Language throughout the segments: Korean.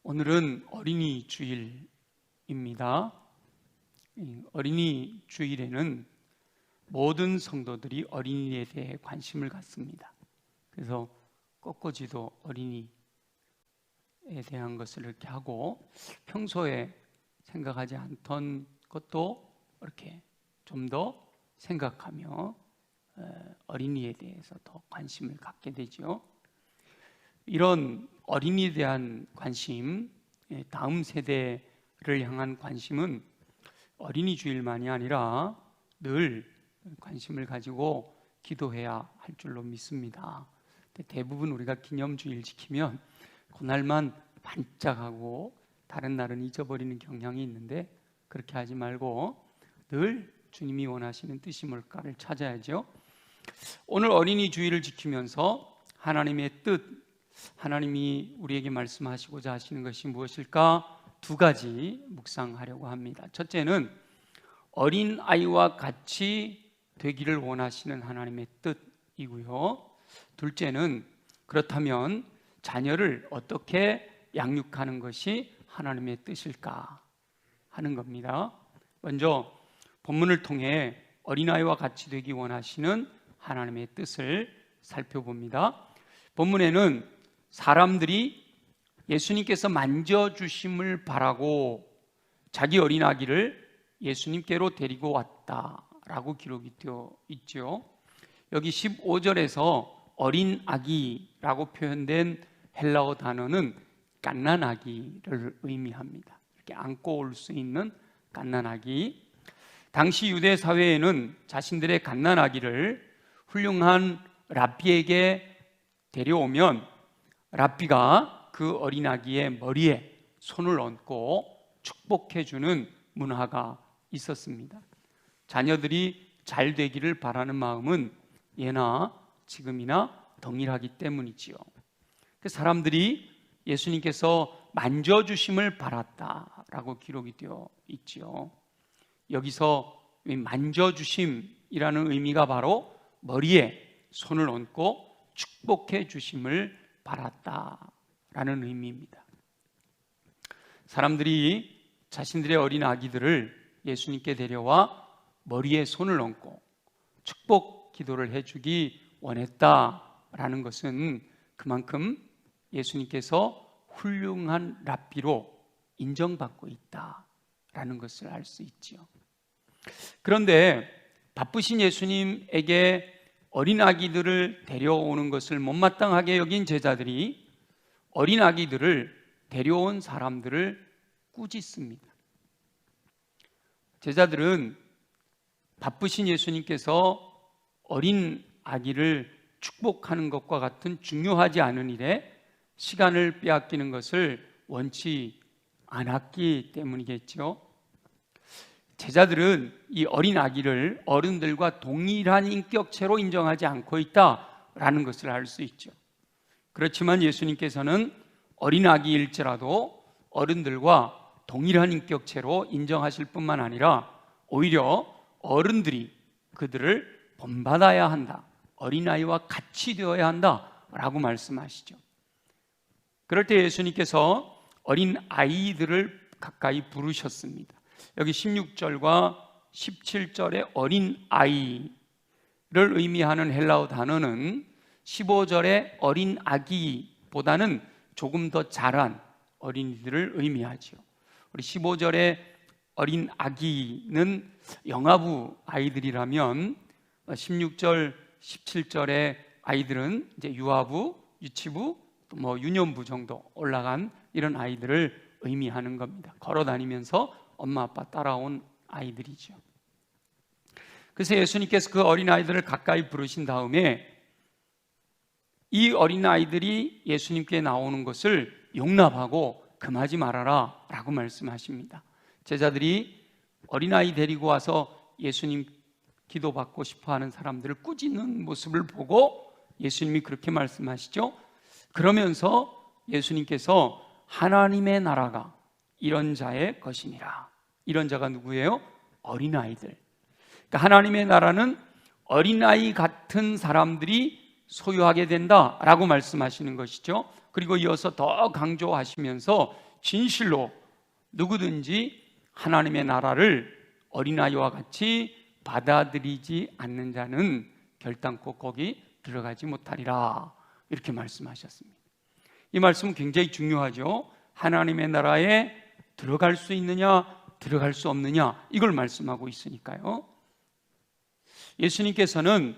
오늘은 어린이 주일입니다. 어린이 주일에는 모든 성도들이 어린이에 대해 관심을 갖습니다. 그래서 꽃꽂이도 어린이에 대한 것을 이렇게 하고, 평소에 생각하지 않던 것도 이렇게 좀 더 생각하며 어린이에 대해서 더 관심을 갖게 되죠. 이런 어린이에 대한 관심, 다음 세대를 향한 관심은 어린이 주일만이 아니라 늘 관심을 가지고 기도해야 할 줄로 믿습니다. 대부분 우리가 기념주일 지키면 그날만 반짝하고 다른 날은 잊어버리는 경향이 있는데, 그렇게 하지 말고 늘 주님이 원하시는 뜻이 뭘까를 찾아야죠. 오늘 어린이 주일을 지키면서 하나님의 뜻, 하나님이 우리에게 말씀하시고자 하시는 것이 무엇일까? 두 가지 묵상하려고 합니다. 첫째는 어린 아이와 같이 되기를 원하시는 하나님의 뜻이고요. 둘째는 그렇다면 자녀를 어떻게 양육하는 것이 하나님의 뜻일까 하는 겁니다. 먼저 본문을 통해 어린아이와 같이 되기 원하시는 하나님의 뜻을 살펴봅니다. 본문에는 사람들이 예수님께서 만져주심을 바라고 자기 어린아기를 예수님께로 데리고 왔다라고 기록이 되어 있죠. 여기 15절에서 어린아기라고 표현된 헬라어 단어는 갓난아기를 의미합니다. 이렇게 안고 올 수 있는 갓난아기. 당시 유대 사회에는 자신들의 갓난아기를 훌륭한 랍비에게 데려오면 랍비가 그 어린아기의 머리에 손을 얹고 축복해주는 문화가 있었습니다. 자녀들이 잘 되기를 바라는 마음은 예나 지금이나 동일하기 때문이지요. 사람들이 예수님께서 만져주심을 바랐다라고 기록이 되어 있지요. 여기서 만져주심이라는 의미가 바로 머리에 손을 얹고 축복해 주심을 바랐다라는 의미입니다. 사람들이 자신들의 어린 아기들을 예수님께 데려와 머리에 손을 얹고 축복 기도를 해주기 원했다라는 것은 그만큼 예수님께서 훌륭한 랍비로 인정받고 있다라는 것을 알 수 있죠. 그런데 바쁘신 예수님에게 어린아기들을 데려오는 것을 못마땅하게 여긴 제자들이 어린아기들을 데려온 사람들을 꾸짖습니다. 제자들은 바쁘신 예수님께서 어린아기를 축복하는 것과 같은 중요하지 않은 일에 시간을 빼앗기는 것을 원치 않았기 때문이겠죠. 제자들은 이 어린 아기를 어른들과 동일한 인격체로 인정하지 않고 있다라는 것을 알 수 있죠. 그렇지만 예수님께서는 어린 아기일지라도 어른들과 동일한 인격체로 인정하실 뿐만 아니라 오히려 어른들이 그들을 본받아야 한다, 어린아이와 같이 되어야 한다라고 말씀하시죠. 그럴 때 예수님께서 어린 아이들을 가까이 부르셨습니다. 여기 16절과 17절의 어린 아이를 의미하는 헬라어 단어는 15절의 어린 아기보다는 조금 더 자란 어린이들을 의미하죠. 우리 15절의 어린 아기는 영아부 아이들이라면 16절, 17절의 아이들은 이제 유아부, 유치부, 또 유년부 정도 올라간 이런 아이들을 의미하는 겁니다. 걸어 다니면서 엄마 아빠 따라온 아이들이죠. 그래서 예수님께서 그 어린아이들을 가까이 부르신 다음에 이 어린아이들이 예수님께 나오는 것을 용납하고 금하지 말아라 라고 말씀하십니다. 제자들이 어린아이 데리고 와서 예수님 기도받고 싶어하는 사람들을 꾸짖는 모습을 보고 예수님이 그렇게 말씀하시죠. 그러면서 예수님께서 하나님의 나라가 이런 자의 것이니라. 이런 자가 누구예요? 어린아이들. 그러니까 하나님의 나라는 어린아이 같은 사람들이 소유하게 된다라고 말씀하시는 것이죠. 그리고 이어서 더 강조하시면서 진실로 누구든지 하나님의 나라를 어린아이와 같이 받아들이지 않는 자는 결단코 거기 들어가지 못하리라, 이렇게 말씀하셨습니다. 이 말씀은 굉장히 중요하죠. 하나님의 나라에 들어갈 수 있느냐 들어갈 수 없느냐, 이걸 말씀하고 있으니까요. 예수님께서는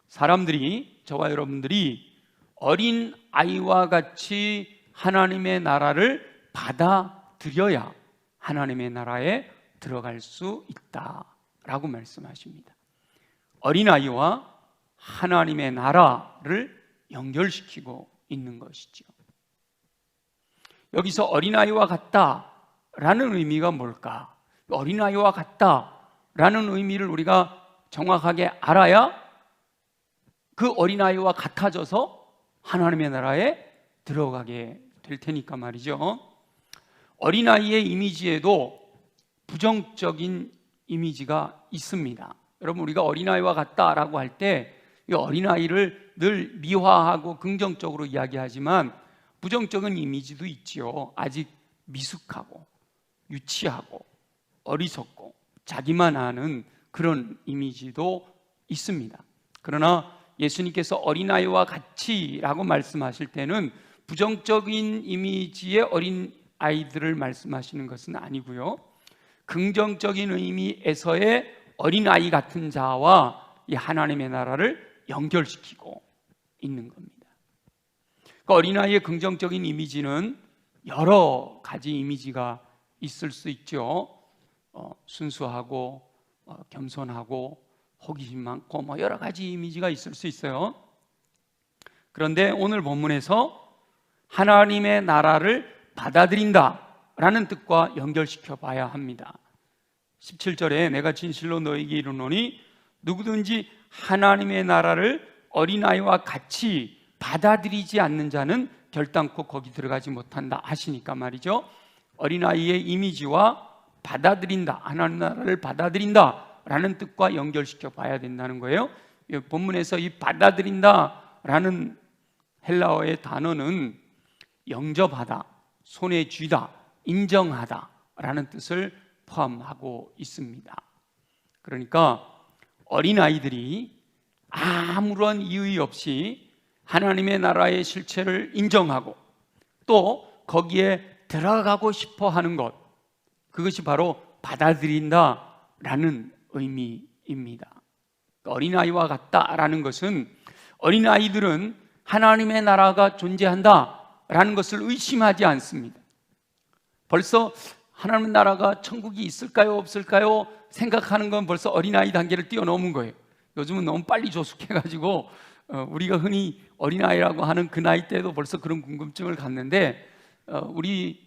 사람들이, 저와 여러분들이 어린 아이와 같이 하나님의 나라를 받아들여야 하나님의 나라에 들어갈 수 있다라고 말씀하십니다. 어린아이와 하나님의 나라를 연결시키고 있는 것이죠. 여기서 어린아이와 같다라는 의미가 뭘까? 어린아이와 같다라는 의미를 우리가 정확하게 알아야 그 어린아이와 같아져서 하나님의 나라에 들어가게 될 테니까 말이죠. 어린아이의 이미지에도 부정적인 이미지가 있습니다. 여러분, 우리가 어린아이와 같다라고 할 때 이 어린아이를 늘 미화하고 긍정적으로 이야기하지만 부정적인 이미지도 있지요. 아직 미숙하고 유치하고 어리석고 자기만 아는 그런 이미지도 있습니다. 그러나 예수님께서 어린아이와 같이라고 말씀하실 때는 부정적인 이미지의 어린아이들을 말씀하시는 것은 아니고요, 긍정적인 의미에서의 어린아이 같은 자와 이 하나님의 나라를 연결시키고 있는 겁니다. 그 어린아이의 긍정적인 이미지는 여러 가지 이미지가 있을 수 있죠. 순수하고 겸손하고 호기심 많고 여러 가지 이미지가 있을 수 있어요. 그런데 오늘 본문에서 하나님의 나라를 받아들인다라는 뜻과 연결시켜 봐야 합니다. 17절에 내가 진실로 너에게 이르노니 누구든지 하나님의 나라를 어린아이와 같이 받아들이지 않는 자는 결단코 거기 들어가지 못한다 하시니까 말이죠, 어린아이의 이미지와 받아들인다, 하나님 나라를 받아들인다 라는 뜻과 연결시켜 봐야 된다는 거예요. 본문에서 이 받아들인다 라는 헬라어의 단어는 영접하다, 손에 쥐다, 인정하다 라는 뜻을 포함하고 있습니다. 그러니까 어린아이들이 아무런 이의 없이 하나님의 나라의 실체를 인정하고 또 거기에 들어가고 싶어 하는 것, 그것이 바로 받아들인다라는 의미입니다. 어린아이와 같다라는 것은 어린아이들은 하나님의 나라가 존재한다라는 것을 의심하지 않습니다. 벌써 하나님 나라가 천국이 있을까요 없을까요 생각하는 건 벌써 어린아이 단계를 뛰어넘은 거예요. 요즘은 너무 빨리 조숙해가지고 우리가 흔히 어린아이라고 하는 그 나이 때도 벌써 그런 궁금증을 갖는데, 우리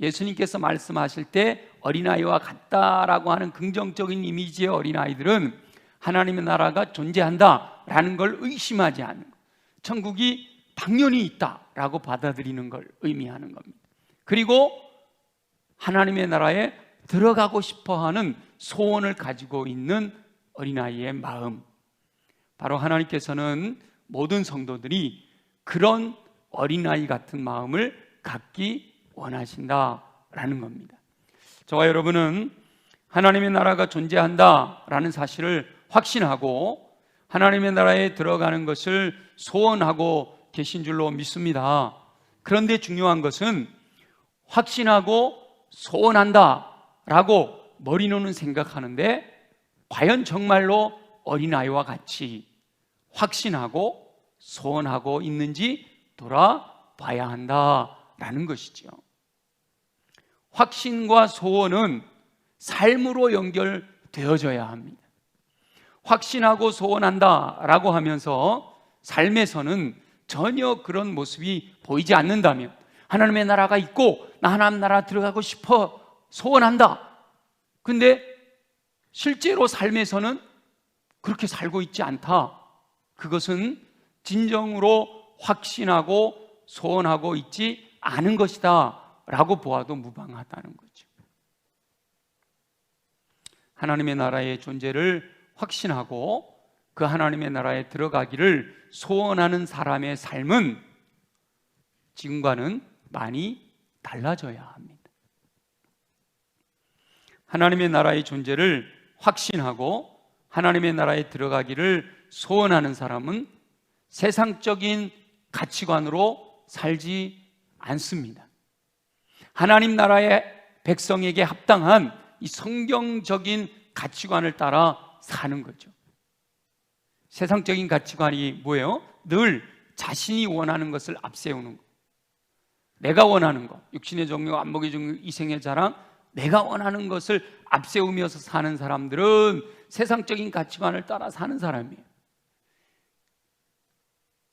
예수님께서 말씀하실 때 어린아이와 같다라고 하는 긍정적인 이미지의 어린아이들은 하나님의 나라가 존재한다라는 걸 의심하지 않는 것, 천국이 당연히 있다라고 받아들이는 걸 의미하는 겁니다. 그리고 하나님의 나라에 들어가고 싶어하는 소원을 가지고 있는 어린아이의 마음, 바로 하나님께서는 모든 성도들이 그런 어린아이 같은 마음을 갖기 원하신다라는 겁니다. 저와 여러분은 하나님의 나라가 존재한다라는 사실을 확신하고 하나님의 나라에 들어가는 것을 소원하고 계신 줄로 믿습니다. 그런데 중요한 것은 확신하고 소원한다라고 머리로는 생각하는데 과연 정말로 어린아이와 같이 확신하고 소원하고 있는지 돌아봐야 한다라는 것이죠. 확신과 소원은 삶으로 연결되어져야 합니다. 확신하고 소원한다라고 하면서 삶에서는 전혀 그런 모습이 보이지 않는다면, 하나님의 나라가 있고 나 하나님 나라 들어가고 싶어 소원한다, 근데 실제로 삶에서는 그렇게 살고 있지 않다, 그것은 진정으로 확신하고 소원하고 있지 않은 것이다 라고 보아도 무방하다는 거죠. 하나님의 나라의 존재를 확신하고 그 하나님의 나라에 들어가기를 소원하는 사람의 삶은 지금과는 많이 달라져야 합니다. 하나님의 나라의 존재를 확신하고 하나님의 나라에 들어가기를 소원하는 사람은 세상적인 가치관으로 살지 않습니다. 하나님 나라의 백성에게 합당한 이 성경적인 가치관을 따라 사는 거죠. 세상적인 가치관이 뭐예요? 늘 자신이 원하는 것을 앞세우는 것. 내가 원하는 것, 육신의 정욕, 안목의 정욕, 이생의 자랑, 내가 원하는 것을 앞세우면서 사는 사람들은 세상적인 가치관을 따라 사는 사람이에요.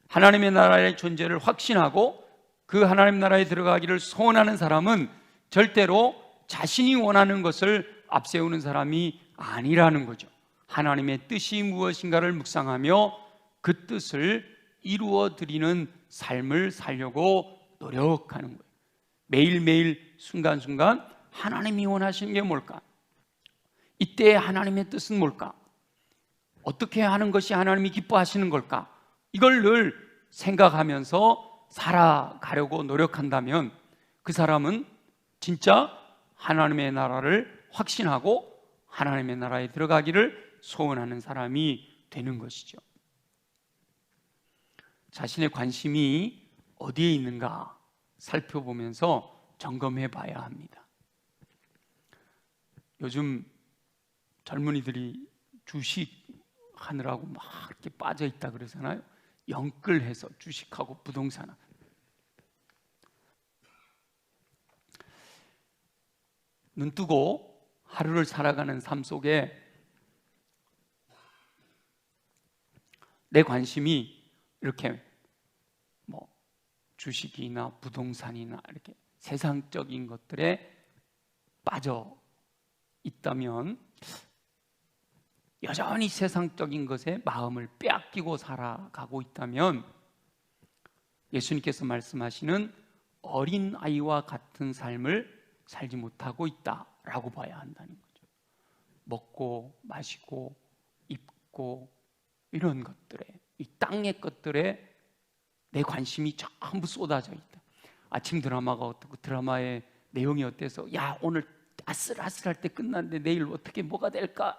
하나님의 나라의 존재를 확신하고 그 하나님 나라에 들어가기를 소원하는 사람은 절대로 자신이 원하는 것을 앞세우는 사람이 아니라는 거죠. 하나님의 뜻이 무엇인가를 묵상하며 그 뜻을 이루어 드리는 삶을 살려고 노력하는 거예요. 매일매일 순간순간 하나님이 원하시는 게 뭘까? 이때의 하나님의 뜻은 뭘까? 어떻게 하는 것이 하나님이 기뻐하시는 걸까? 이걸 늘 생각하면서 살아가려고 노력한다면 그 사람은 진짜 하나님의 나라를 확신하고 하나님의 나라에 들어가기를 소원하는 사람이 되는 것이죠. 자신의 관심이 어디에 있는가 살펴보면서 점검해 봐야 합니다. 요즘 젊은이들이 주식 하느라고 막 이렇게 빠져 있다 그러잖아요. 영끌해서 주식하고 부동산. 눈 뜨고 하루를 살아가는 삶 속에 내 관심이 이렇게 뭐 주식이나 부동산이나 이렇게 세상적인 것들에 빠져 있다면 여전히 세상적인 것에 마음을 빼앗기고 살아가고 있다면 예수님께서 말씀하시는 어린아이와 같은 삶을 살지 못하고 있다라고 봐야 한다는 거죠. 먹고 마시고 입고 이런 것들에, 이 땅의 것들에 내 관심이 전부 쏟아져 있다. 아침 드라마가 어떻고 드라마의 내용이 어때서 야 오늘 아슬아슬할 때 끝났는데 내일 어떻게 뭐가 될까?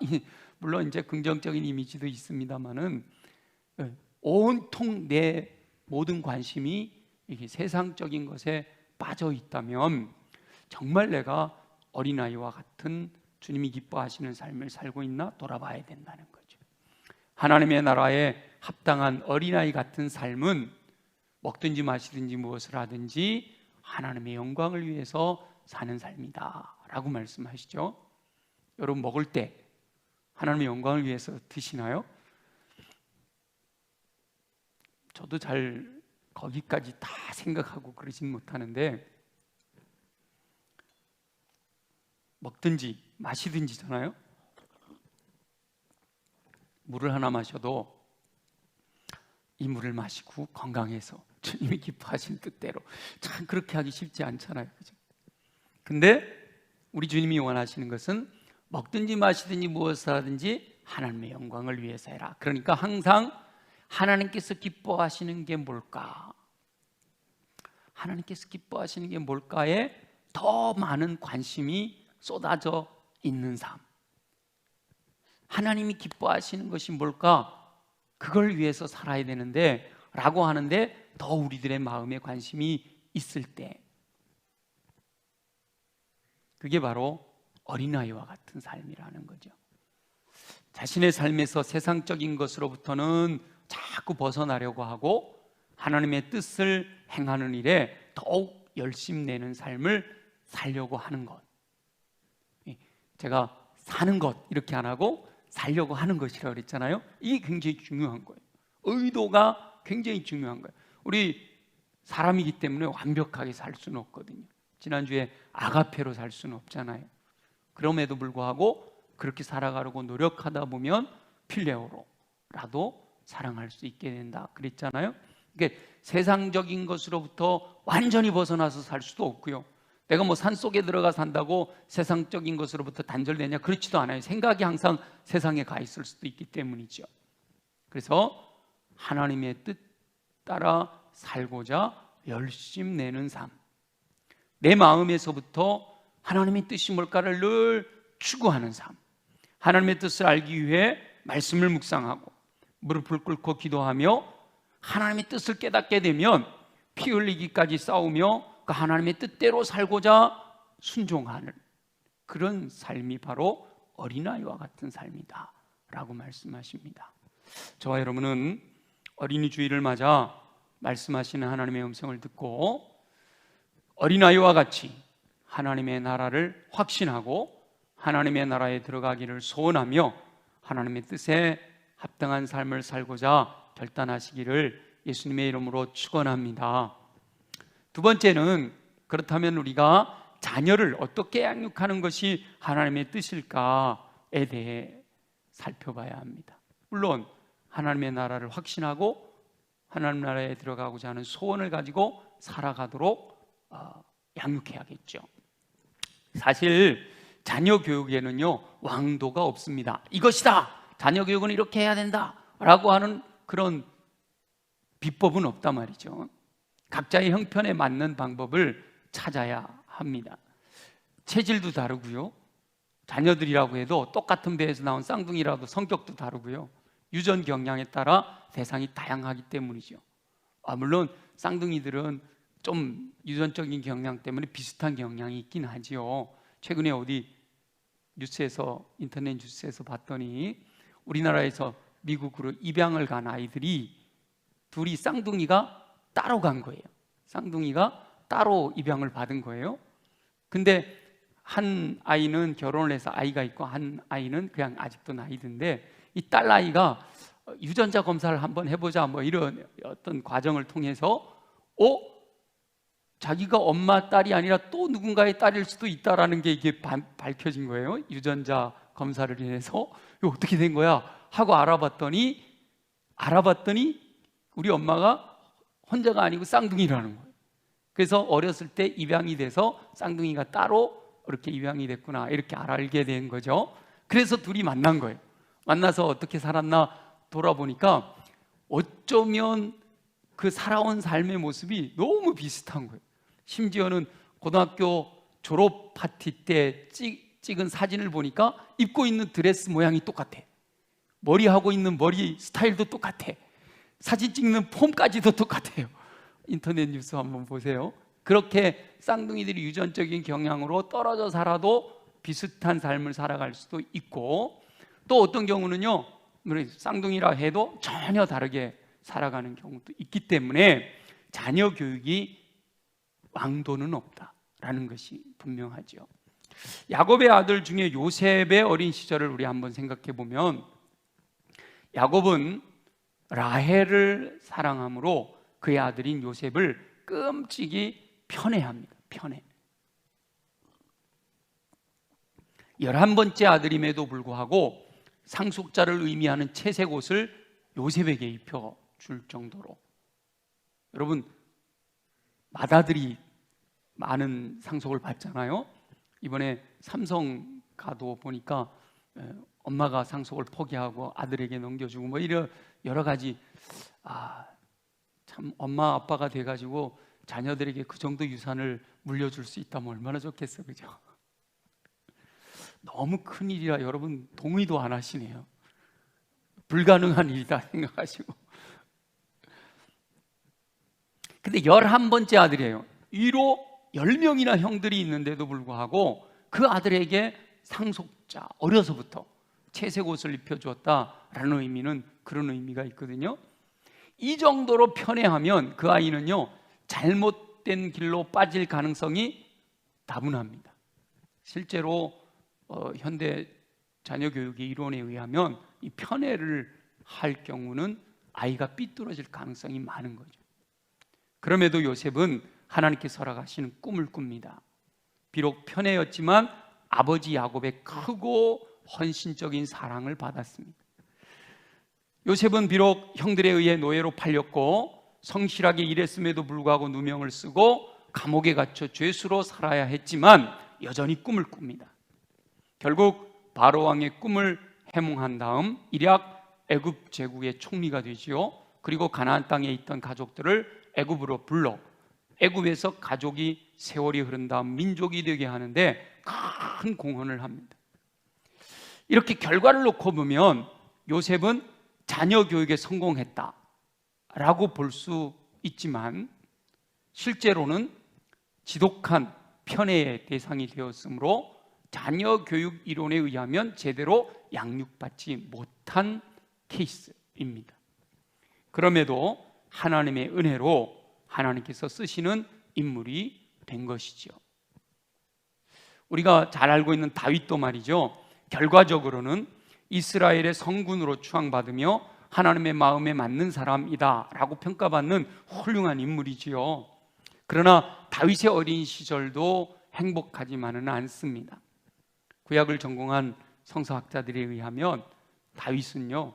물론 이제 긍정적인 이미지도 있습니다만은 온통 내 모든 관심이 이게 세상적인 것에 빠져 있다면 정말 내가 어린아이와 같은 주님이 기뻐하시는 삶을 살고 있나 돌아봐야 된다는 거죠. 하나님의 나라에 합당한 어린아이 같은 삶은 먹든지 마시든지 무엇을 하든지 하나님의 영광을 위해서 사는 삶이다 라고 말씀하시죠. 여러분 먹을 때 하나님의 영광을 위해서 드시나요? 저도 잘 거기까지 다 생각하고 그러진 못하는데 먹든지 마시든지잖아요. 물을 하나 마셔도 이 물을 마시고 건강해서 주님이 기뻐하신 뜻대로 참 그렇게 하기 쉽지 않잖아요. 그죠? 근데 우리 주님이 원하시는 것은 먹든지 마시든지 무엇을 하든지 하나님의 영광을 위해서 해라. 그러니까 항상 하나님께서 기뻐하시는 게 뭘까? 하나님께서 기뻐하시는 게 뭘까에 더 많은 관심이 쏟아져 있는 삶. 하나님이 기뻐하시는 것이 뭘까? 그걸 위해서 살아야 되는데 라고 하는데 더 우리들의 마음에 관심이 있을 때 그게 바로 어린아이와 같은 삶이라는 거죠. 자신의 삶에서 세상적인 것으로부터는 자꾸 벗어나려고 하고 하나님의 뜻을 행하는 일에 더욱 열심내는 삶을 살려고 하는 것. 제가 사는 것 이렇게 안 하고 살려고 하는 것이라고 그랬잖아요. 이게 굉장히 중요한 거예요. 의도가 굉장히 중요한 거예요. 우리 사람이기 때문에 완벽하게 살 수는 없거든요. 지난주에 아가페로 살 수는 없잖아요. 그럼에도 불구하고 그렇게 살아가려고 노력하다 보면 필레오로라도 사랑할 수 있게 된다 그랬잖아요. 그러니까 세상적인 것으로부터 완전히 벗어나서 살 수도 없고요. 내가 뭐 산속에 들어가 산다고 세상적인 것으로부터 단절되냐? 그렇지도 않아요. 생각이 항상 세상에 가 있을 수도 있기 때문이죠. 그래서 하나님의 뜻 따라 살고자 열심내는 삶, 내 마음에서부터 하나님의 뜻이 뭘까를 늘 추구하는 삶, 하나님의 뜻을 알기 위해 말씀을 묵상하고 무릎을 꿇고 기도하며 하나님의 뜻을 깨닫게 되면 피 흘리기까지 싸우며 그 하나님의 뜻대로 살고자 순종하는 그런 삶이 바로 어린아이와 같은 삶이다 라고 말씀하십니다. 저와 여러분은 어린이 주일을 맞아 말씀하시는 하나님의 음성을 듣고 어린아이와 같이 하나님의 나라를 확신하고 하나님의 나라에 들어가기를 소원하며 하나님의 뜻에 합당한 삶을 살고자 결단하시기를 예수님의 이름으로 축원합니다. 두 번째는, 그렇다면 우리가 자녀를 어떻게 양육하는 것이 하나님의 뜻일까에 대해 살펴봐야 합니다. 물론 하나님의 나라를 확신하고 하나님 나라에 들어가고자 하는 소원을 가지고 살아가도록 양육해야겠죠. 사실 자녀 교육에는요 왕도가 없습니다. 이것이다, 자녀 교육은 이렇게 해야 된다 라고 하는 그런 비법은 없단 말이죠. 각자의 형편에 맞는 방법을 찾아야 합니다. 체질도 다르고요, 자녀들이라고 해도 똑같은 배에서 나온 쌍둥이라도 성격도 다르고요, 유전 경향에 따라 대상이 다양하기 때문이죠. 물론 쌍둥이들은 좀 유전적인 경향 때문에 비슷한 경향이 있긴 하지요. 최근에 어디 뉴스에서, 인터넷 뉴스에서 봤더니 우리나라에서 미국으로 입양을 간 아이들이 둘이 쌍둥이가 따로 간 거예요. 쌍둥이가 따로 입양을 받은 거예요. 근데 한 아이는 결혼을 해서 아이가 있고 한 아이는 그냥 아직도 나이든데, 이 딸아이가 유전자 검사를 한번 해보자 뭐 이런 어떤 과정을 통해서 자기가 엄마 딸이 아니라 또 누군가의 딸일 수도 있다라는 게 이게 밝혀진 거예요. 유전자 검사를 인해서. 이거 어떻게 된 거야 하고 알아봤더니 우리 엄마가 혼자가 아니고 쌍둥이라는 거예요. 그래서 어렸을 때 입양이 돼서 쌍둥이가 따로 이렇게 입양이 됐구나 이렇게 알게 된 거죠. 그래서 둘이 만난 거예요. 만나서 어떻게 살았나 돌아보니까 어쩌면 그 살아온 삶의 모습이 너무 비슷한 거예요. 심지어는 고등학교 졸업 파티 때 찍은 사진을 보니까 입고 있는 드레스 모양이 똑같아. 머리하고 있는 머리 스타일도 똑같아. 사진 찍는 폼까지도 똑같아요. 인터넷 뉴스 한번 보세요. 그렇게 쌍둥이들이 유전적인 경향으로 떨어져 살아도 비슷한 삶을 살아갈 수도 있고, 또 어떤 경우는요 쌍둥이라 해도 전혀 다르게 살아가는 경우도 있기 때문에 자녀 교육이 왕도는 없다라는 것이 분명하죠. 야곱의 아들 중에 요셉의 어린 시절을 우리 한번 생각해 보면, 야곱은 라헬을 사랑함으로 그의 아들인 요셉을 끔찍이 편애합니다. 편애. 11번째 아들임에도 불구하고 상속자를 의미하는 채색 옷을 요셉에게 입혀줄 정도로. 여러분, 맏아들이 많은 상속을 받잖아요. 이번에 삼성 가도 보니까 엄마가 상속을 포기하고 아들에게 넘겨주고 뭐 이런 여러 가지, 참 엄마 아빠가 돼가지고 자녀들에게 그 정도 유산을 물려줄 수 있다면 얼마나 좋겠어, 그죠? 너무 큰 일이라 여러분 동의도 안 하시네요. 불가능한 일이다 생각하시고. 근데 11번째 아들이에요. 위로 10명이나 형들이 있는데도 불구하고 그 아들에게 상속자, 어려서부터 채색 옷을 입혀주었다라는 의미는 그런 의미가 있거든요. 이 정도로 편애하면 그 아이는요 잘못된 길로 빠질 가능성이 다분합니다. 실제로 현대 자녀 교육의 이론에 의하면 이 편애를 할 경우는 아이가 삐뚤어질 가능성이 많은 거죠. 그럼에도 요셉은 하나님께서 허락하시는 꿈을 꿉니다. 비록 편애였지만 아버지 야곱의 크고 헌신적인 사랑을 받았습니다. 요셉은 비록 형들에 의해 노예로 팔렸고 성실하게 일했음에도 불구하고 누명을 쓰고 감옥에 갇혀 죄수로 살아야 했지만 여전히 꿈을 꿉니다. 결국 바로 왕의 꿈을 해몽한 다음 일약 애굽 제국의 총리가 되지요. 그리고 가나안 땅에 있던 가족들을 애굽으로 불러 애굽에서 가족이 세월이 흐른 다음 민족이 되게 하는데 큰 공헌을 합니다. 이렇게 결과를 놓고 보면 요셉은 자녀 교육에 성공했다라고 볼 수 있지만 실제로는 지독한 편애의 대상이 되었으므로 자녀 교육 이론에 의하면 제대로 양육받지 못한 케이스입니다. 그럼에도 하나님의 은혜로 하나님께서 쓰시는 인물이 된 것이죠. 우리가 잘 알고 있는 다윗도 말이죠, 결과적으로는 이스라엘의 성군으로 추앙받으며 하나님의 마음에 맞는 사람이다 라고 평가받는 훌륭한 인물이지요. 그러나 다윗의 어린 시절도 행복하지만은 않습니다. 구약을 전공한 성서학자들에 의하면 다윗은요,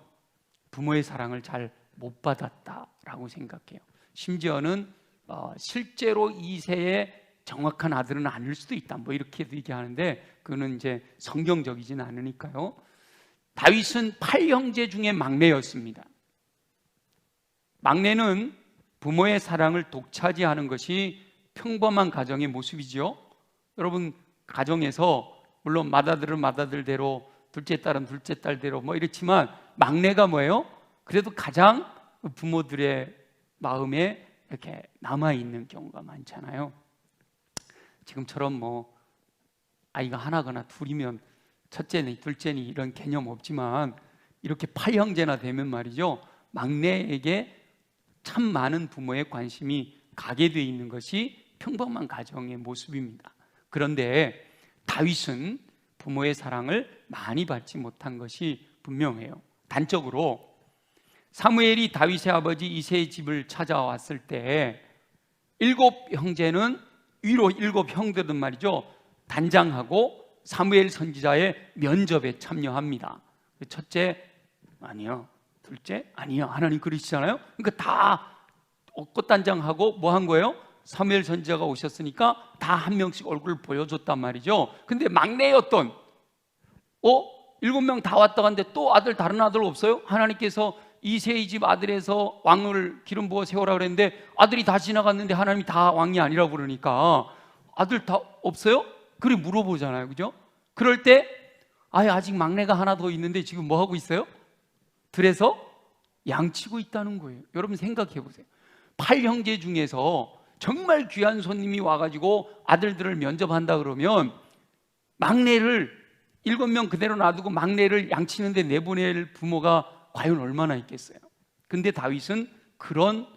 부모의 사랑을 잘 못 받았다라고 생각해요. 심지어는 실제로 이세의 정확한 아들은 아닐 수도 있다, 뭐 이렇게 얘기하는데 그거는 이제 성경적이진 않으니까요. 다윗은 8형제 중에 막내였습니다. 막내는 부모의 사랑을 독차지하는 것이 평범한 가정의 모습이죠. 여러분, 가정에서 물론 맏아들은 맏아들대로, 둘째 딸은 둘째 딸대로 뭐 이렇지만 막내가 뭐예요? 그래도 가장 부모들의 마음에 이렇게 남아있는 경우가 많잖아요. 지금처럼 뭐 아이가 하나거나 둘이면 첫째니 둘째니 이런 개념 없지만 이렇게 8형제나 되면 말이죠, 막내에게 참 많은 부모의 관심이 가게 돼 있는 것이 평범한 가정의 모습입니다. 그런데 다윗은 부모의 사랑을 많이 받지 못한 것이 분명해요. 단적으로 사무엘이 다윗의 아버지 이새의 집을 찾아왔을 때 7형제는 위로 7형들은 말이죠, 단장하고 사무엘 선지자의 면접에 참여합니다. 첫째 아니요, 둘째 아니요, 하나님 그러시잖아요. 그러니까 다 꽃단장하고 뭐 한 거예요? 사무엘 선지자가 오셨으니까 다 한 명씩 얼굴을 보여줬단 말이죠. 근데 막내였던 7명 다 왔다 갔는데 또 아들, 다른 아들 없어요? 하나님께서 이새의 집 아들에서 왕을 기름 부어 세우라 그랬는데 아들이 다 지나갔는데 하나님이 다 왕이 아니라고 그러니까 아들 다 없어요? 그래 물어보잖아요, 그죠? 그럴 때 아직 막내가 하나 더 있는데 지금 뭐 하고 있어요? 들에서 양치고 있다는 거예요. 여러분 생각해 보세요. 8형제 중에서 정말 귀한 손님이 와가지고 아들들을 면접한다 그러면 막내를 7명 그대로 놔두고 막내를 양치는데 내보낼 부모가 과연 얼마나 있겠어요? 근데 다윗은 그런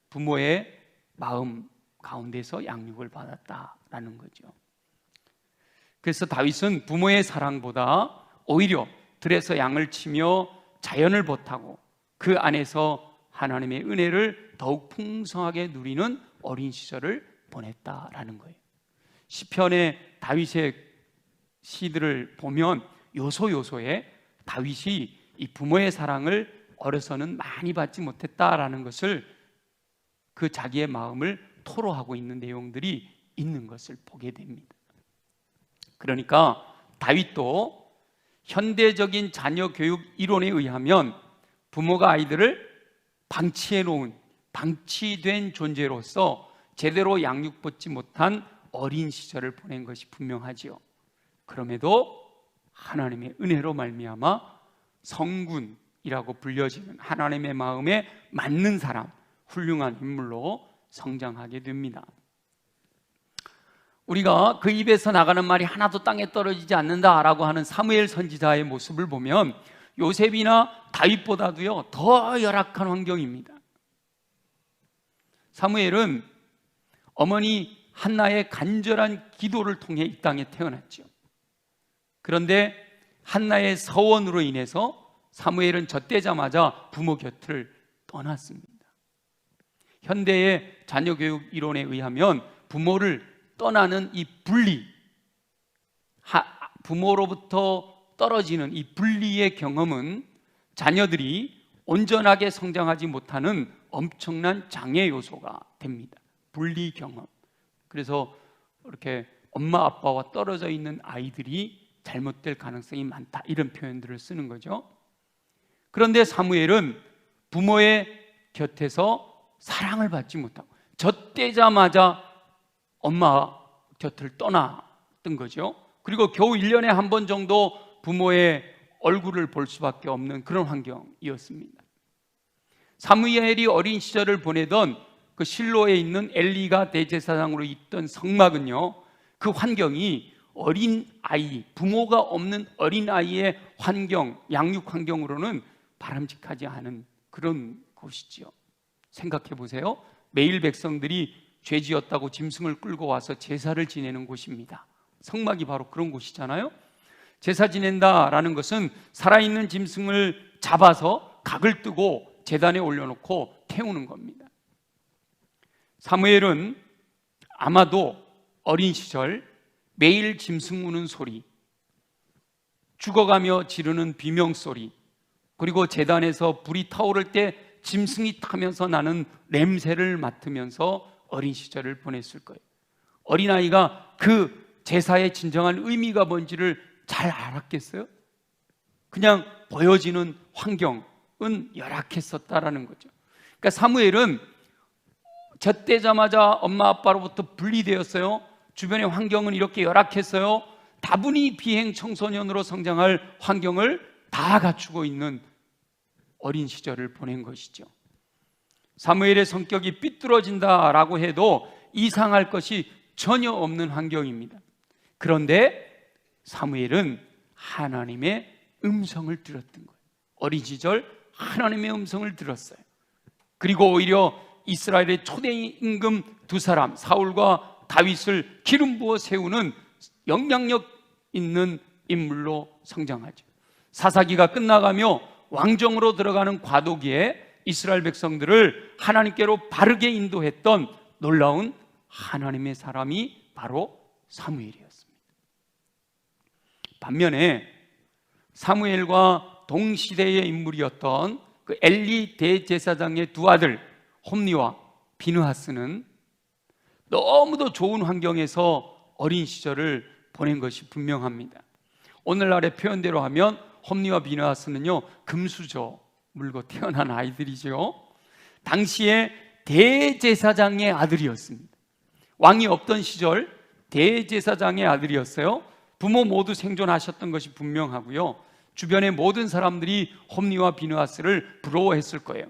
부모의 마음 가운데서 양육을 받았다라는 거죠. 그래서 다윗은 부모의 사랑보다 오히려 들에서 양을 치며 자연을 보타고 그 안에서 하나님의 은혜를 더욱 풍성하게 누리는 어린 시절을 보냈다라는 거예요. 시편의 다윗의 시들을 보면 요소요소에 다윗이 이 부모의 사랑을 어려서는 많이 받지 못했다라는 것을, 그 자기의 마음을 토로하고 있는 내용들이 있는 것을 보게 됩니다. 그러니까 다윗도 현대적인 자녀 교육 이론에 의하면 부모가 아이들을 방치해 놓은, 방치된 존재로서 제대로 양육받지 못한 어린 시절을 보낸 것이 분명하지요. 그럼에도 하나님의 은혜로 말미암아 성군이라고 불려지는 하나님의 마음에 맞는 사람, 훌륭한 인물로 성장하게 됩니다. 우리가 그 입에서 나가는 말이 하나도 땅에 떨어지지 않는다라고 하는 사무엘 선지자의 모습을 보면 요셉이나 다윗보다도요 더 열악한 환경입니다. 사무엘은 어머니 한나의 간절한 기도를 통해 이 땅에 태어났죠. 그런데 한나의 서원으로 인해서 사무엘은 젖되자마자 부모 곁을 떠났습니다. 현대의 자녀교육 이론에 의하면 부모를 떠나는 이 분리, 부모로부터 떨어지는 이 분리의 경험은 자녀들이 온전하게 성장하지 못하는 엄청난 장애 요소가 됩니다. 분리 경험. 그래서 이렇게 엄마 아빠와 떨어져 있는 아이들이 잘못될 가능성이 많다, 이런 표현들을 쓰는 거죠. 그런데 사무엘은 부모의 곁에서 사랑을 받지 못하고 젖대자마자 엄마 곁을 떠났던 거죠. 그리고 겨우 1년에 한 번 정도 부모의 얼굴을 볼 수밖에 없는 그런 환경이었습니다. 사무엘이 어린 시절을 보내던 그 실로에 있는 엘리가 대제사장으로 있던 성막은요, 그 환경이 어린 아이, 부모가 없는 어린 아이의 환경, 양육 환경으로는 바람직하지 않은 그런 곳이지요. 생각해 보세요. 매일 백성들이 죄 지었다고 짐승을 끌고 와서 제사를 지내는 곳입니다. 성막이 바로 그런 곳이잖아요. 제사 지낸다라는 것은 살아있는 짐승을 잡아서 각을 뜨고 제단에 올려놓고 태우는 겁니다. 사무엘은 아마도 어린 시절 매일 짐승 우는 소리, 죽어가며 지르는 비명소리, 그리고 제단에서 불이 타오를 때 짐승이 타면서 나는 냄새를 맡으면서 어린 시절을 보냈을 거예요. 어린아이가 그 제사의 진정한 의미가 뭔지를 잘 알았겠어요? 그냥 보여지는 환경은 열악했었다라는 거죠. 그러니까 사무엘은 젖대자마자 엄마 아빠로부터 분리되었어요. 주변의 환경은 이렇게 열악했어요. 다분히 비행 청소년으로 성장할 환경을 다 갖추고 있는 어린 시절을 보낸 것이죠. 사무엘의 성격이 삐뚤어진다라고 해도 이상할 것이 전혀 없는 환경입니다. 그런데 사무엘은 하나님의 음성을 들었던 거예요. 어린 시절 하나님의 음성을 들었어요. 그리고 오히려 이스라엘의 초대 임금 두 사람, 사울과 다윗을 기름 부어 세우는 영향력 있는 인물로 성장하죠. 사사기가 끝나가며 왕정으로 들어가는 과도기에 이스라엘 백성들을 하나님께로 바르게 인도했던 놀라운 하나님의 사람이 바로 사무엘이었습니다. 반면에 사무엘과 동시대의 인물이었던 그 엘리 대제사장의 두 아들 홈니와 비느하스는 너무도 좋은 환경에서 어린 시절을 보낸 것이 분명합니다. 오늘날의 표현대로 하면 홈니와 비느하스는요, 금수저 물고 태어난 아이들이죠. 당시에 대제사장의 아들이었습니다. 왕이 없던 시절 대제사장의 아들이었어요. 부모 모두 생존하셨던 것이 분명하고요. 주변의 모든 사람들이 홈니와 비느하스를 부러워했을 거예요.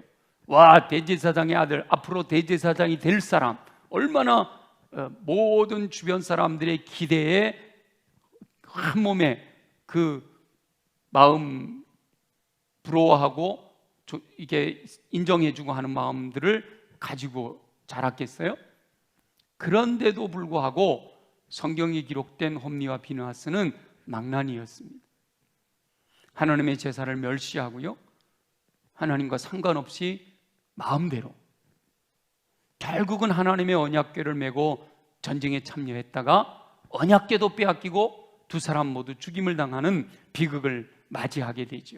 와, 대제사장의 아들, 앞으로 대제사장이 될 사람, 얼마나 모든 주변 사람들의 기대에 한 몸에 그 마음 부러워하고 이게 인정해주고 하는 마음들을 가지고 자랐겠어요? 그런데도 불구하고 성경에 기록된 홈니와 비느하스는 망나니였습니다. 하나님의 제사를 멸시하고요, 하나님과 상관없이 마음대로 결국은 하나님의 언약궤를 메고 전쟁에 참여했다가 언약궤도 빼앗기고 두 사람 모두 죽임을 당하는 비극을 맞이하게 되죠.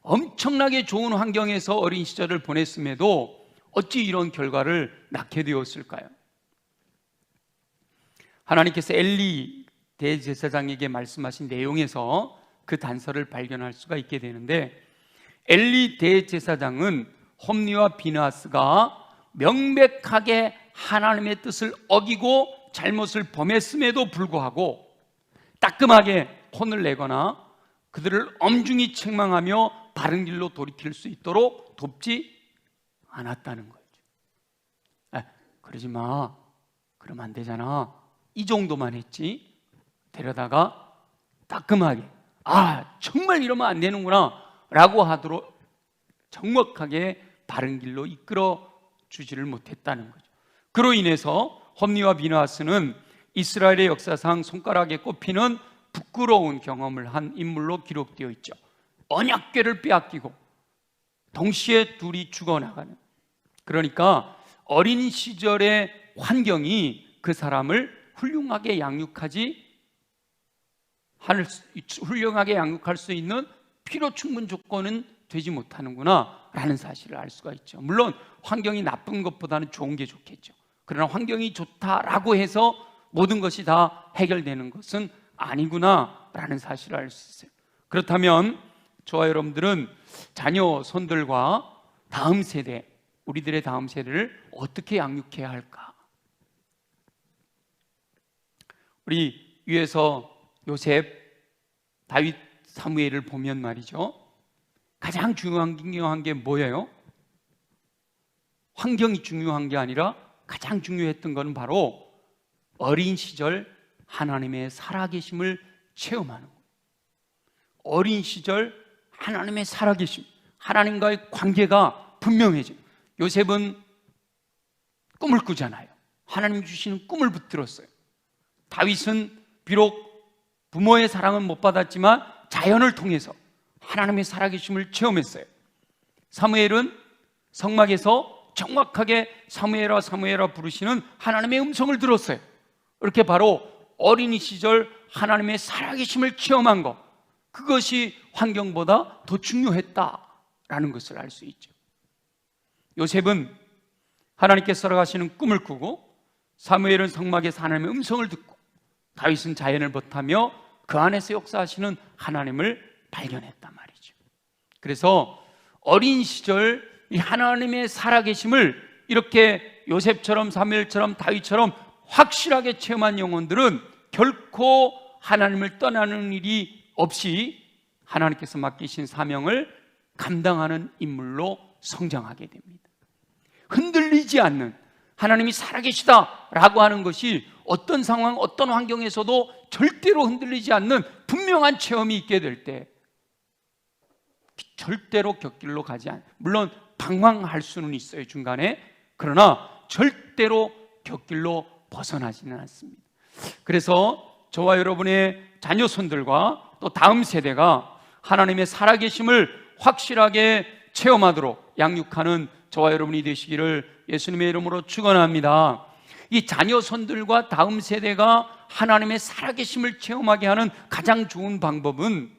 엄청나게 좋은 환경에서 어린 시절을 보냈음에도 어찌 이런 결과를 낳게 되었을까요? 하나님께서 엘리 대제사장에게 말씀하신 내용에서 그 단서를 발견할 수가 있게 되는데, 엘리 대제사장은 홈니와 비느하스가 명백하게 하나님의 뜻을 어기고 잘못을 범했음에도 불구하고 따끔하게 혼을 내거나 그들을 엄중히 책망하며 바른 길로 돌이킬 수 있도록 돕지 않았다는 거죠. 그러지 마, 그러면 안 되잖아, 이 정도만 했지, 데려다가 따끔하게 정말 이러면 안 되는구나 라고 하도록 정확하게 바른 길로 이끌어 주지를 못했다는 거죠. 그로 인해서 홈니와 비느하스는 이스라엘의 역사상 손가락에 꼽히는 부끄러운 경험을 한 인물로 기록되어 있죠. 언약궤를 빼앗기고 동시에 둘이 죽어나가는, 그러니까 어린 시절의 환경이 그 사람을 훌륭하게 양육할 수 있는 필요 충분 조건은 되지 못하는구나 라는 사실을 알 수가 있죠. 물론 환경이 나쁜 것보다는 좋은 게 좋겠죠. 그러나 환경이 좋다라고 해서 모든 것이 다 해결되는 것은 아니구나 라는 사실을 알 수 있어요. 그렇다면 저와 여러분들은 자녀 손들과 다음 세대, 우리들의 다음 세대를 어떻게 양육해야 할까? 우리 위에서 요셉, 다윗, 사무엘을 보면 말이죠, 가장 중요한 게 뭐예요? 환경이 중요한 게 아니라 가장 중요했던 것은 바로 어린 시절 하나님의 살아계심을 체험하는 거예요. 어린 시절 하나님의 살아계심, 하나님과의 관계가 분명해져요. 요셉은 꿈을 꾸잖아요. 하나님 주시는 꿈을 붙들었어요. 다윗은 비록 부모의 사랑은 못 받았지만 자연을 통해서 하나님의 살아계심을 체험했어요. 사무엘은 성막에서 정확하게 사무엘아 사무엘아 부르시는 하나님의 음성을 들었어요. 이렇게 바로 어린이 시절 하나님의 살아계심을 체험한 것, 그것이 환경보다 더 중요했다라는 것을 알 수 있죠. 요셉은 하나님께서 살아가시는 꿈을 꾸고, 사무엘은 성막에서 하나님의 음성을 듣고, 다윗은 자연을 벗하며 그 안에서 역사하시는 하나님을 발견했단 말이죠. 그래서 어린 시절 이 하나님의 살아계심을 이렇게 요셉처럼 사무엘처럼 다윗처럼 확실하게 체험한 영혼들은 결코 하나님을 떠나는 일이 없이 하나님께서 맡기신 사명을 감당하는 인물로 성장하게 됩니다. 흔들리지 않는, 하나님이 살아계시다라고 하는 것이 어떤 상황, 어떤 환경에서도 절대로 흔들리지 않는 분명한 체험이 있게 될 때 절대로 곁길로 가지 않아요. 물론 방황할 수는 있어요, 중간에. 그러나 절대로 곁길로 벗어나지는 않습니다. 그래서 저와 여러분의 자녀 손들과 또 다음 세대가 하나님의 살아계심을 확실하게 체험하도록 양육하는 저와 여러분이 되시기를 예수님의 이름으로 축원합니다. 이 자녀 손들과 다음 세대가 하나님의 살아계심을 체험하게 하는 가장 좋은 방법은,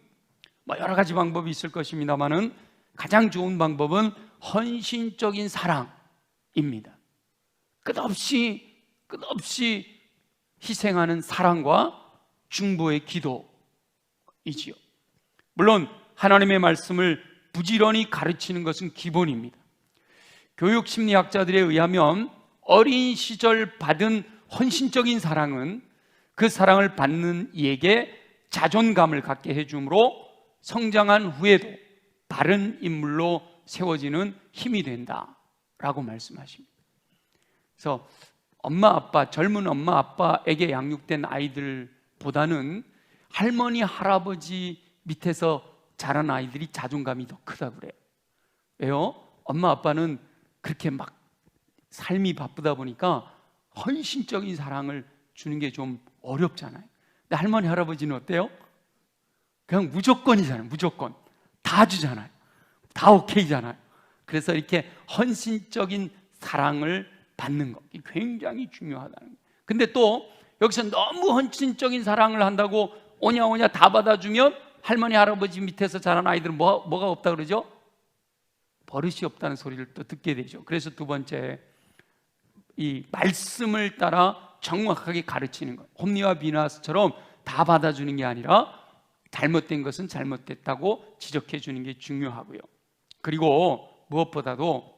여러 가지 방법이 있을 것입니다만은 가장 좋은 방법은 헌신적인 사랑입니다. 끝없이 희생하는 사랑과 중보의 기도이지요. 물론 하나님의 말씀을 부지런히 가르치는 것은 기본입니다. 교육심리학자들에 의하면 어린 시절 받은 헌신적인 사랑은 그 사랑을 받는 이에게 자존감을 갖게 해주므로 성장한 후에도 바른 인물로 세워지는 힘이 된다라고 말씀하십니다. 그래서 젊은 엄마 아빠에게 양육된 아이들보다는 할머니 할아버지 밑에서 자란 아이들이 자존감이 더 크다고 그래요. 왜요? 엄마 아빠는 그렇게 막 삶이 바쁘다 보니까 헌신적인 사랑을 주는 게 좀 어렵잖아요. 근데 할머니 할아버지는 어때요? 그냥 무조건이잖아요. 무조건 다 주잖아요. 다 오케이잖아요. 그래서 이렇게 헌신적인 사랑을 받는 것, 굉장히 중요하다는 거예요. 근데 또 여기서 너무 헌신적인 사랑을 한다고 오냐 다 받아주면 할머니 할아버지 밑에서 자란 아이들은 뭐가 없다 그러죠? 버릇이 없다는 소리를 또 듣게 되죠. 그래서 두 번째, 이 말씀을 따라 정확하게 가르치는 것, 홈리와 비나스처럼 다 받아주는 게 아니라 잘못된 것은 잘못됐다고 지적해 주는 게 중요하고요. 그리고 무엇보다도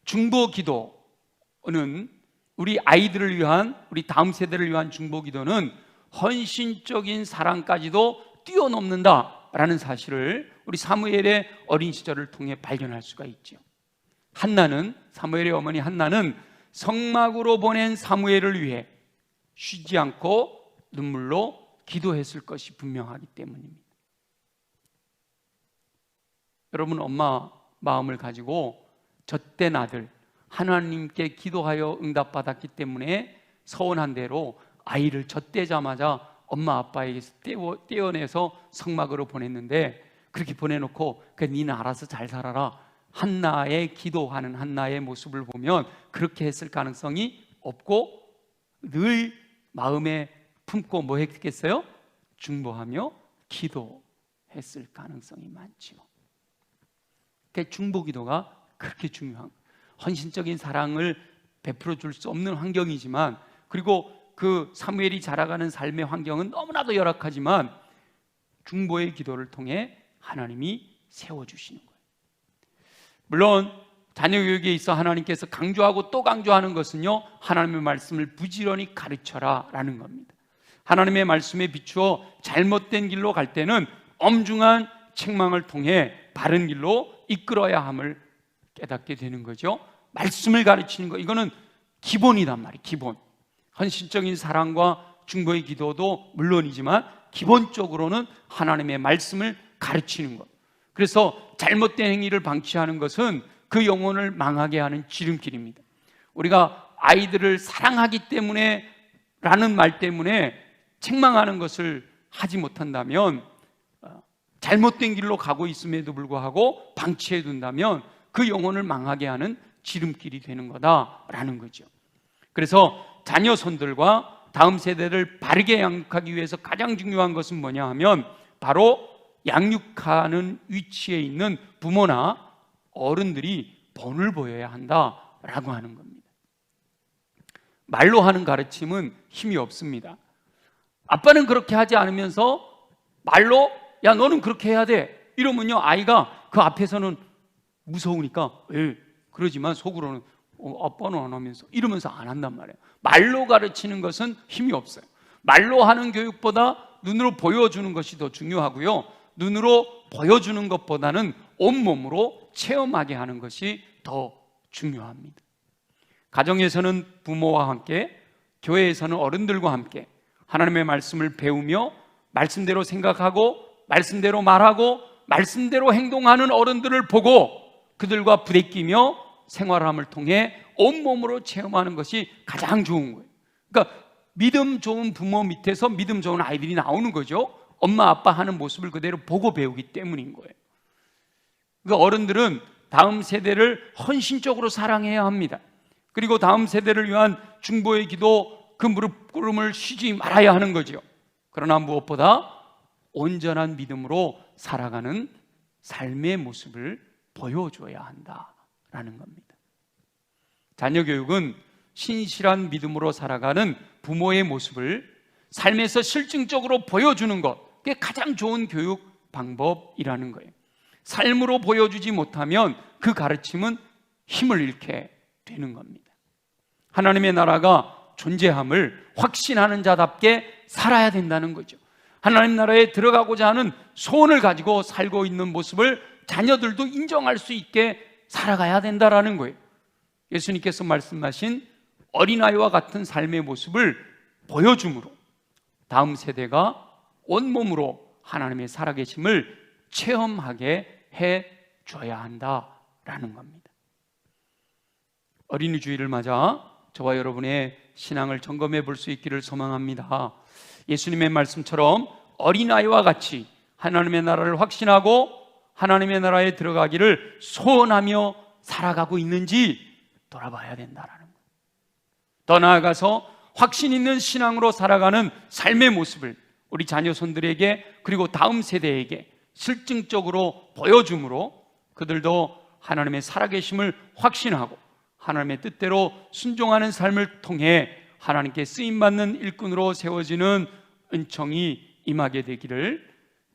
중보 기도는, 우리 아이들을 위한, 우리 다음 세대를 위한 중보 기도는 헌신적인 사랑까지도 뛰어넘는다라는 사실을 우리 사무엘의 어린 시절을 통해 발견할 수가 있죠. 사무엘의 어머니 한나는 성막으로 보낸 사무엘을 위해 쉬지 않고 눈물로 기도했을 것이 분명하기 때문입니다. 여러분, 엄마 마음을 가지고 젖된 아들, 하나님께 기도하여 응답받았기 때문에 서운한 대로 아이를 젖대자마자 엄마 아빠에게서 떼어내서 성막으로 보냈는데, 그렇게 보내놓고 니는 알아서 잘 살아라, 한나의 기도하는 한나의 모습을 보면 그렇게 했을 가능성이 없고, 늘 마음에 품고 뭐 했겠어요? 중보하며 기도했을 가능성이 많지요. 그러니까 중보 기도가 그렇게 중요한 거예요. 헌신적인 사랑을 베풀어 줄 수 없는 환경이지만, 그리고 그 사무엘이 자라가는 삶의 환경은 너무나도 열악하지만 중보의 기도를 통해 하나님이 세워주시는 거예요. 물론 자녀 교육에 있어 하나님께서 강조하고 또 강조하는 것은요, 하나님의 말씀을 부지런히 가르쳐라 라는 겁니다. 하나님의 말씀에 비추어 잘못된 길로 갈 때는 엄중한 책망을 통해 바른 길로 이끌어야 함을 깨닫게 되는 거죠. 말씀을 가르치는 거, 이거는 기본이란 말이에요. 기본. 헌신적인 사랑과 중보의 기도도 물론이지만 기본적으로는 하나님의 말씀을 가르치는 것. 그래서 잘못된 행위를 방치하는 것은 그 영혼을 망하게 하는 지름길입니다. 우리가 아이들을 사랑하기 때문에 라는 말 때문에 책망하는 것을 하지 못한다면, 잘못된 길로 가고 있음에도 불구하고 방치해 둔다면 그 영혼을 망하게 하는 지름길이 되는 거다라는 거죠. 그래서 자녀 손들과 다음 세대를 바르게 양육하기 위해서 가장 중요한 것은 뭐냐 하면 바로 양육하는 위치에 있는 부모나 어른들이 본을 보여야 한다라고 하는 겁니다. 말로 하는 가르침은 힘이 없습니다. 아빠는 그렇게 하지 않으면서 말로 야 너는 그렇게 해야 돼 이러면요, 아이가 그 앞에서는 무서우니까 그러지만 속으로는 아빠는 안 하면서 이러면서 안 한단 말이에요. 말로 가르치는 것은 힘이 없어요. 말로 하는 교육보다 눈으로 보여주는 것이 더 중요하고요, 눈으로 보여주는 것보다는 온몸으로 체험하게 하는 것이 더 중요합니다. 가정에서는 부모와 함께, 교회에서는 어른들과 함께 하나님의 말씀을 배우며 말씀대로 생각하고 말씀대로 말하고 말씀대로 행동하는 어른들을 보고 그들과 부대끼며 생활함을 통해 온몸으로 체험하는 것이 가장 좋은 거예요. 그러니까 믿음 좋은 부모 밑에서 믿음 좋은 아이들이 나오는 거죠. 엄마 아빠 하는 모습을 그대로 보고 배우기 때문인 거예요. 그러니까 어른들은 다음 세대를 헌신적으로 사랑해야 합니다. 그리고 다음 세대를 위한 중보의 기도, 그 무릎 꿇음을 쉬지 말아야 하는 거죠. 그러나 무엇보다 온전한 믿음으로 살아가는 삶의 모습을 보여줘야 한다라는 겁니다. 자녀 교육은 신실한 믿음으로 살아가는 부모의 모습을 삶에서 실증적으로 보여주는 것, 그게 가장 좋은 교육 방법이라는 거예요. 삶으로 보여주지 못하면 그 가르침은 힘을 잃게 되는 겁니다. 하나님의 나라가 존재함을 확신하는 자답게 살아야 된다는 거죠. 하나님 나라에 들어가고자 하는 소원을 가지고 살고 있는 모습을 자녀들도 인정할 수 있게 살아가야 된다는 거예요. 예수님께서 말씀하신 어린아이와 같은 삶의 모습을 보여줌으로 다음 세대가 온몸으로 하나님의 살아계심을 체험하게 해줘야 한다라는 겁니다. 어린이 주일을 맞아 저와 여러분의 신앙을 점검해 볼 수 있기를 소망합니다. 예수님의 말씀처럼 어린아이와 같이 하나님의 나라를 확신하고 하나님의 나라에 들어가기를 소원하며 살아가고 있는지 돌아봐야 된다라는 거예요. 더 나아가서 확신 있는 신앙으로 살아가는 삶의 모습을 우리 자녀손들에게 그리고 다음 세대에게 실증적으로 보여줌으로 그들도 하나님의 살아계심을 확신하고 하나님의 뜻대로 순종하는 삶을 통해 하나님께 쓰임받는 일꾼으로 세워지는 은총이 임하게 되기를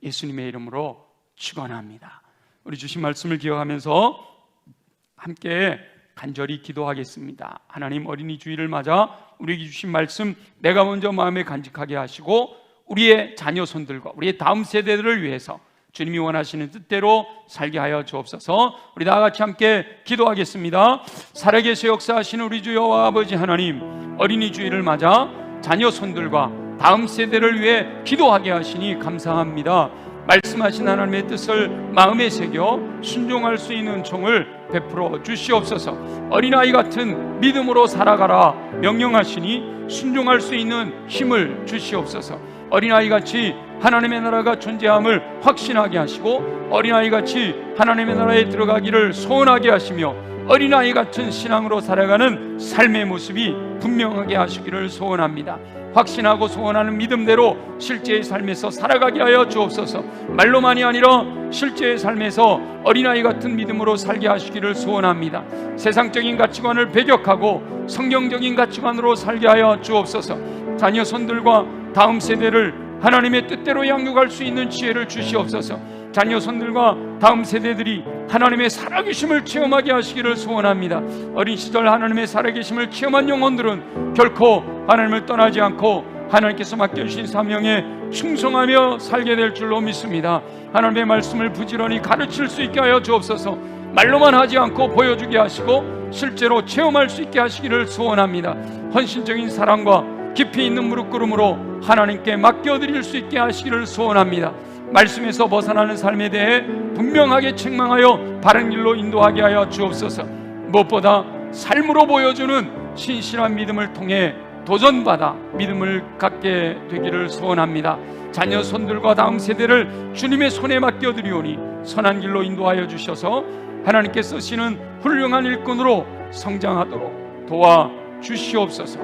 예수님의 이름으로 축원합니다. 우리 주신 말씀을 기억하면서 함께 간절히 기도하겠습니다. 하나님, 어린이 주일을 맞아 우리에게 주신 말씀 내가 먼저 마음에 간직하게 하시고 우리의 자녀손들과 우리의 다음 세대들을 위해서 주님이 원하시는 뜻대로 살게 하여 주옵소서. 우리 다 같이 함께 기도하겠습니다. 살아계셔 역사하시는 우리 주 여호와 아버지 하나님, 어린이 주일을 맞아 자녀손들과 다음 세대를 위해 기도하게 하시니 감사합니다. 말씀하신 하나님의 뜻을 마음에 새겨 순종할 수 있는 은총을 베풀어 주시옵소서. 어린아이 같은 믿음으로 살아가라 명령하시니 순종할 수 있는 힘을 주시옵소서. 어린아이같이 하나님의 나라가 존재함을 확신하게 하시고 어린아이같이 하나님의 나라에 들어가기를 소원하게 하시며 어린아이 같은 신앙으로 살아가는 삶의 모습이 분명하게 하시기를 소원합니다. 확신하고 소원하는 믿음대로 실제의 삶에서 살아가게 하여 주옵소서. 말로만이 아니라 실제의 삶에서 어린아이 같은 믿음으로 살게 하시기를 소원합니다. 세상적인 가치관을 배격하고 성경적인 가치관으로 살게 하여 주옵소서. 자녀 손들과 다음 세대를 하나님의 뜻대로 양육할 수 있는 지혜를 주시옵소서. 자녀 손들과 다음 세대들이 하나님의 살아계심을 체험하게 하시기를 소원합니다. 어린 시절 하나님의 살아계심을 체험한 영혼들은 결코 하나님을 떠나지 않고 하나님께서 맡겨주신 사명에 충성하며 살게 될 줄로 믿습니다. 하나님의 말씀을 부지런히 가르칠 수 있게 하여 주옵소서. 말로만 하지 않고 보여주게 하시고 실제로 체험할 수 있게 하시기를 소원합니다. 헌신적인 사랑과 깊이 있는 무릎꿇음으로 하나님께 맡겨드릴 수 있게 하시기를 소원합니다. 말씀에서 벗어나는 삶에 대해 분명하게 책망하여 바른 길로 인도하게 하여 주옵소서. 무엇보다 삶으로 보여주는 신실한 믿음을 통해 도전받아 믿음을 갖게 되기를 소원합니다. 자녀 손들과 다음 세대를 주님의 손에 맡겨드리오니 선한 길로 인도하여 주셔서 하나님께 쓰시는 훌륭한 일꾼으로 성장하도록 도와주시옵소서.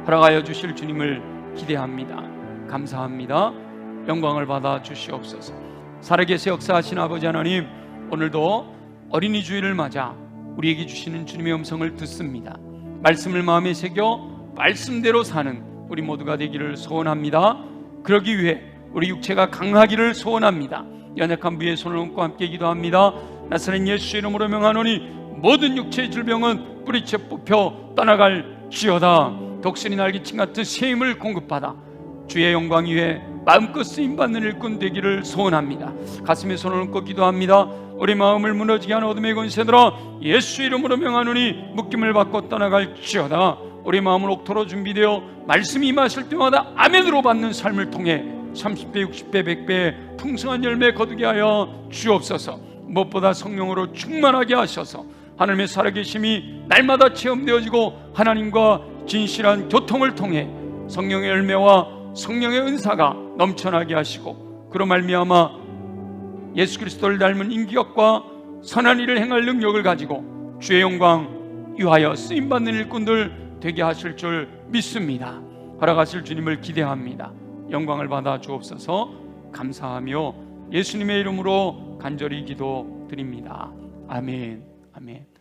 허락하여 주실 주님을 기대합니다. 감사합니다. 영광을 받아 주시옵소서. 살아계시 역사하신 아버지 하나님, 오늘도 어린이 주일을 맞아 우리에게 주시는 주님의 음성을 듣습니다. 말씀을 마음에 새겨 말씀대로 사는 우리 모두가 되기를 소원합니다. 그러기 위해 우리 육체가 강하기를 소원합니다. 연약한 부의 손을 얹고 함께 기도합니다. 나사렛 예수 이름으로 명하노니 모든 육체의 질병은 뿌리채 뽑혀 떠나갈지어다. 독수리 날개친 같은 새 힘을 공급받아 주의 영광 위에 마음껏 쓰임받는 일꾼 되기를 소원합니다. 가슴에 손을 얹고 기도합니다. 우리 마음을 무너지게 하는 어둠의 권세들아, 예수 이름으로 명하노니 묶임을 받고 떠나갈지어다. 우리 마음을 옥토로 준비되어 말씀이 임하실 때마다 아멘으로 받는 삶을 통해 30배, 60배, 100배의 풍성한 열매 거두게 하여 주옵소서. 무엇보다 성령으로 충만하게 하셔서 하나님의 살아계심이 날마다 체험되어지고 하나님과 진실한 교통을 통해 성령의 열매와 성령의 은사가 넘쳐나게 하시고 그로 말미암아 예수 그리스도를 닮은 인격과 선한 일을 행할 능력을 가지고 주의 영광 위하여 쓰임받는 일꾼들 되게 하실 줄 믿습니다. 허락하실 주님을 기대합니다. 영광을 받아 주옵소서. 감사하며 예수님의 이름으로 간절히 기도드립니다. 아멘. 아멘.